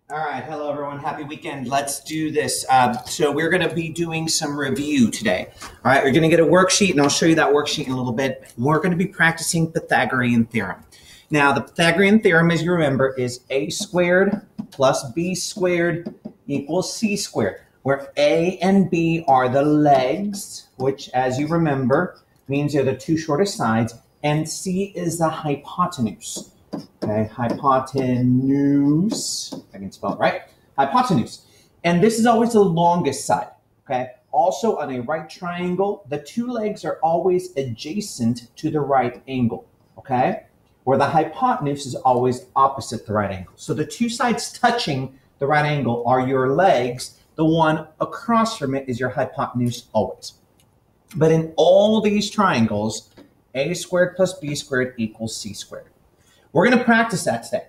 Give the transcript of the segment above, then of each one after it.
All right, hello everyone. Happy weekend. Let's do this. So we're going to be doing some review today. All right, you're going to get a worksheet, and I'll show you that worksheet in a little bit. We're going to be practicing Pythagorean theorem. Now, the Pythagorean theorem, as you remember, is a squared plus b squared equals c squared, where a and b are the legs, which, as you remember, means they're the two shortest sides, and c is the hypotenuse. Okay, hypotenuse, if I can spell it right, hypotenuse. And this is always the longest side, okay? Also, on a right triangle, the two legs are always adjacent to the right angle, okay? Where the hypotenuse is always opposite the right angle. So the two sides touching the right angle are your legs. The one across from it is your hypotenuse always. But in all these triangles, a squared plus b squared equals c squared. We're going to practice that today.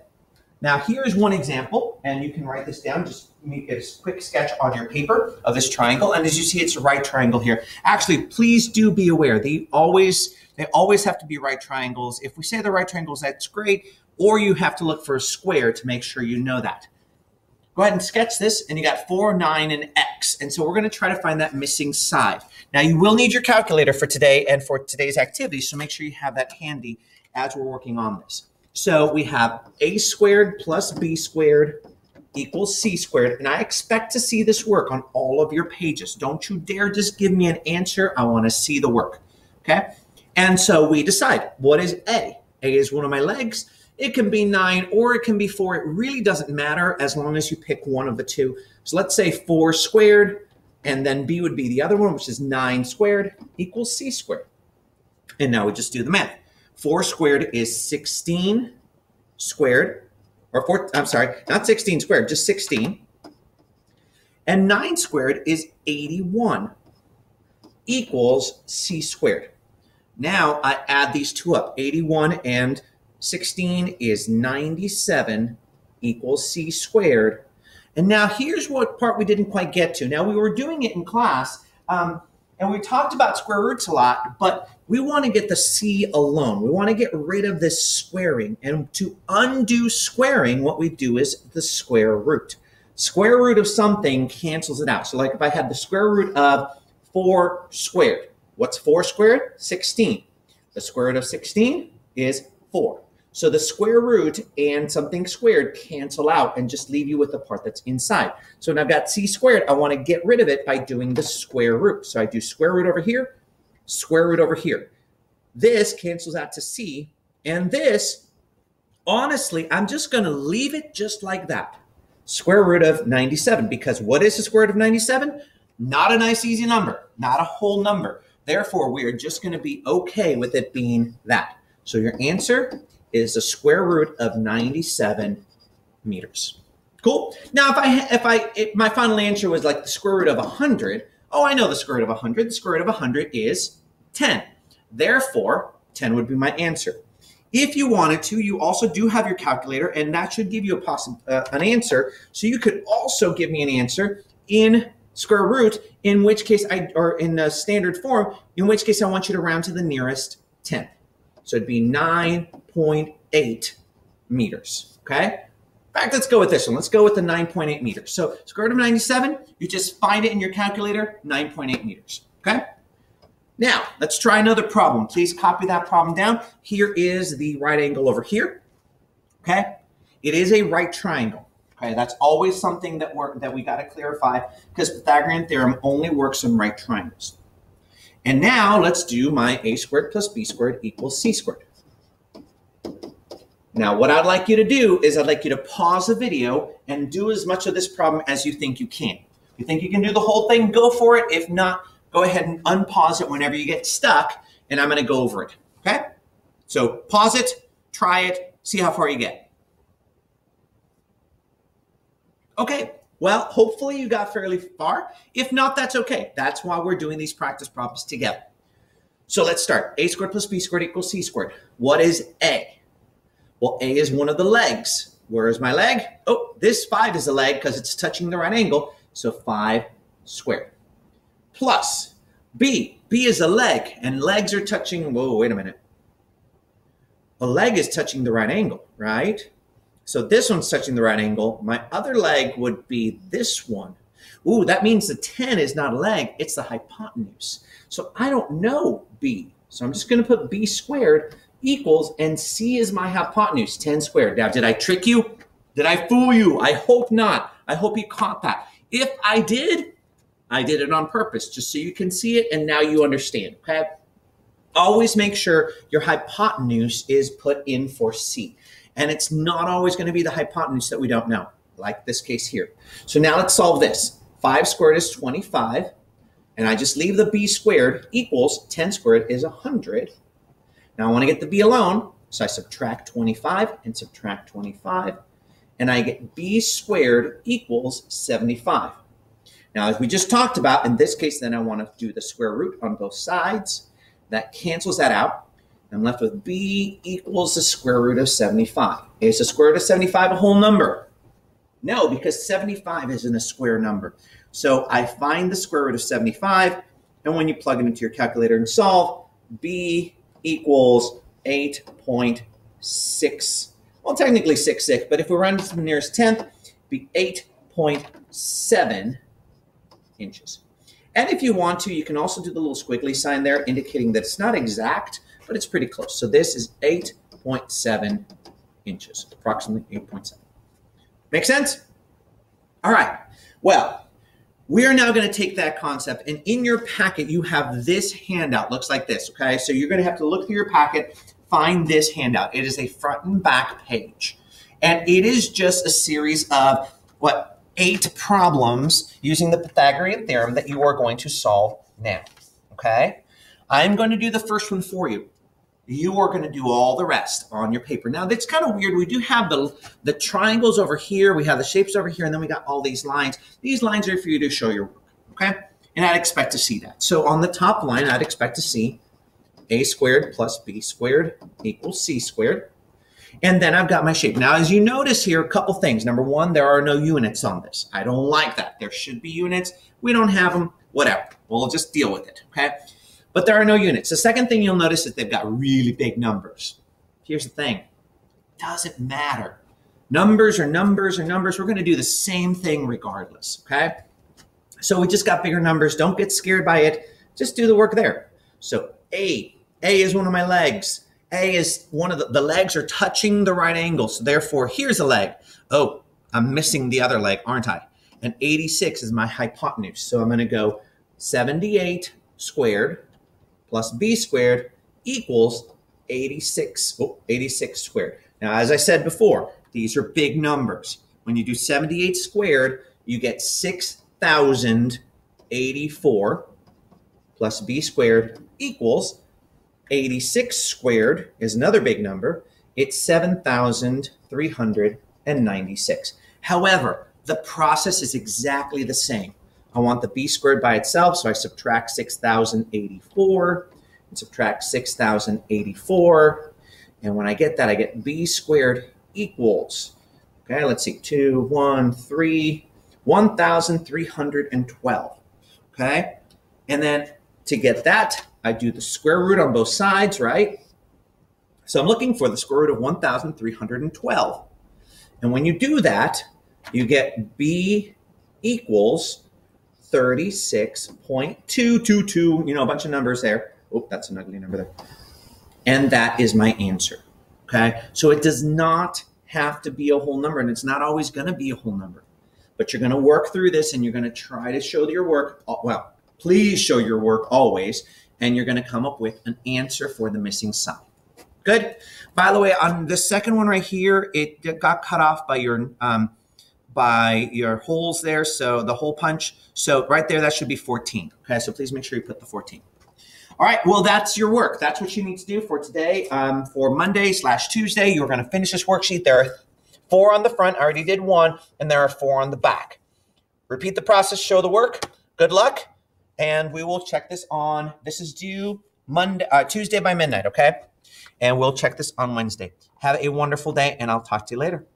Now, here's one example, and you can write this down. Just make a quick sketch on your paper of this triangle. And as you see, it's a right triangle here. Actually, please do be aware. They always have to be right triangles. If we say the right triangles, that's great. Or you have to look for a square to make sure you know that. Go ahead and sketch this, and you got 4, 9, and x. And so we're going to try to find that missing side. Now, you will need your calculator for today and for today's activity, so make sure you have that handy as we're working on this. So we have a squared plus b squared equals c squared. And I expect to see this work on all of your pages. Don't you dare just give me an answer. I want to see the work. Okay. And so we decide, what is A? A is one of my legs. It can be 9 or it can be 4. It really doesn't matter as long as you pick one of the two. So let's say 4 squared, and then B would be the other one, which is 9 squared equals c squared. And now we just do the math. 4 squared is 16 squared, or 4, I'm sorry, not 16 squared, just 16. And 9 squared is 81 equals c squared. Now I add these two up. 81 and 16 is 97 equals c squared. And now here's what part we didn't quite get to. Now we were doing it in class, and we talked about square roots a lot, but we want to get the c alone. We want to get rid of this squaring. And to undo squaring, what we do is the square root. Square root of something cancels it out. So like if I had the square root of 4 squared. What's 4 squared? 16. The square root of 16 is 4. So the square root and something squared cancel out and just leave you with the part that's inside. So when I've got c squared, I want to get rid of it by doing the square root. So I do square root over here, square root over here. This cancels out to c, and this, honestly, I'm just going to leave it just like that. Square root of 97, because what is the square root of 97? Not a nice, easy number, not a whole number. Therefore, we are just going to be okay with it being that. So your answer is the square root of 97 meters. Cool. Now, if my final answer was like the square root of 100, oh, I know the square root of 100. The square root of 100 is 10. Therefore, 10 would be my answer. If you wanted to, you also do have your calculator, and that should give you an answer. So you could also give me an answer in square root, in which case or in the standard form, in which case I want you to round to the nearest 10. So it'd be 9.8 meters, okay? In fact, let's go with this one. Let's go with the 9.8 meters. So square root of 97, you just find it in your calculator, 9.8 meters, okay? Now, let's try another problem. Please copy that problem down. Here is the right angle over here, okay? It is a right triangle, okay? That's always something that we got to clarify, because Pythagorean theorem only works on right triangles. And now let's do my a squared plus b squared equals c squared. Now, what I'd like you to do is I'd like you to pause the video and do as much of this problem as you think you can. If you think you can do the whole thing, go for it. If not, go ahead and unpause it whenever you get stuck, and I'm going to go over it, okay? So pause it, try it, see how far you get. Okay. Well, hopefully you got fairly far. If not, that's okay. That's why we're doing these practice problems together. So let's start. A squared plus b squared equals c squared. What is A? Well, A is one of the legs. Where is my leg? Oh, this 5 is a leg because it's touching the right angle. So 5 squared. Plus B. B is a leg, and legs are touching, whoa, wait a minute. A leg is touching the right angle, right? So this one's touching the right angle. My other leg would be this one. Ooh, that means the 10 is not a leg, it's the hypotenuse. So I don't know B. So I'm just going to put B squared equals, and C is my hypotenuse, 10 squared. Now, did I trick you? Did I fool you? I hope not. I hope you caught that. If I did it on purpose, just so you can see it and now you understand, okay? Always make sure your hypotenuse is put in for C. And it's not always going to be the hypotenuse that we don't know, like this case here. So now let's solve this. 5 squared is 25, and I just leave the B squared equals 10 squared is 100. Now I want to get the B alone, so I subtract 25 and subtract 25, and I get B squared equals 75. Now, as we just talked about, in this case, then I want to do the square root on both sides. That cancels that out. I'm left with B equals the square root of 75. Is the square root of 75 a whole number? No, because 75 isn't a square number. So I find the square root of 75, and when you plug it into your calculator and solve, B equals 8.6. Well, technically 66, but if we run to the nearest tenth, it'd be 8.7 inches. And if you want to, you can also do the little squiggly sign there, indicating that it's not exact, but it's pretty close. So this is 8.7 inches, approximately 8.7. Make sense? All right. Well, we are now going to take that concept, and in your packet, you have this handout. Looks like this, okay? So you're going to have to look through your packet, find this handout. It is a front and back page, and it is just a series of, 8 problems using the Pythagorean theorem that you are going to solve now, okay? I'm going to do the first one for you. You are going to do all the rest on your paper. Now, that's kind of weird. We do have the triangles over here. We have the shapes over here, and then we got all these lines. These lines are for you to show your work, okay? And I'd expect to see that. So on the top line, I'd expect to see a squared plus b squared equals c squared. And then I've got my shape. Now, as you notice here, a couple things. Number one, there are no units on this. I don't like that. There should be units. We don't have them. Whatever. We'll just deal with it, okay? But there are no units. The second thing you'll notice is they've got really big numbers. Here's the thing. It doesn't matter. Numbers are numbers are numbers. We're going to do the same thing regardless, okay? So we just got bigger numbers. Don't get scared by it. Just do the work there. So A is one of my legs. A is one of the legs are touching the right angle. So therefore, here's a leg. Oh, I'm missing the other leg, aren't I? And 86 is my hypotenuse. So I'm going to go 78 squared plus b squared equals 86. Oh, 86 squared. Now, as I said before, these are big numbers. When you do 78 squared, you get 6,084 plus b squared equals 86 squared is another big number. It's 7,396. However, the process is exactly the same. I want the b squared by itself, so I subtract 6,084 and subtract 6,084. And when I get that, I get b squared equals, okay, let's see, 1,312, okay? And then to get that, I do the square root on both sides, right? So I'm looking for the square root of 1,312. And when you do that, you get b equals 36.222, you know, a bunch of numbers there. Oh, that's an ugly number there. And that is my answer, okay? So it does not have to be a whole number, and it's not always going to be a whole number. But you're going to work through this, and you're going to try to show your work. Well, please show your work always, and you're going to come up with an answer for the missing side. Good? By the way, on the second one right here, it got cut off by your holes there, so the hole punch. So right there, that should be 14. Okay, so please make sure you put the 14. All right, well, that's your work. That's what you need to do for today. For Monday/Tuesday, you're going to finish this worksheet. There are 4 on the front. I already did 1, and there are 4 on the back. Repeat the process, show the work. Good luck, and we will check this on. This is due Tuesday by midnight, okay? And we'll check this on Wednesday. Have a wonderful day, and I'll talk to you later.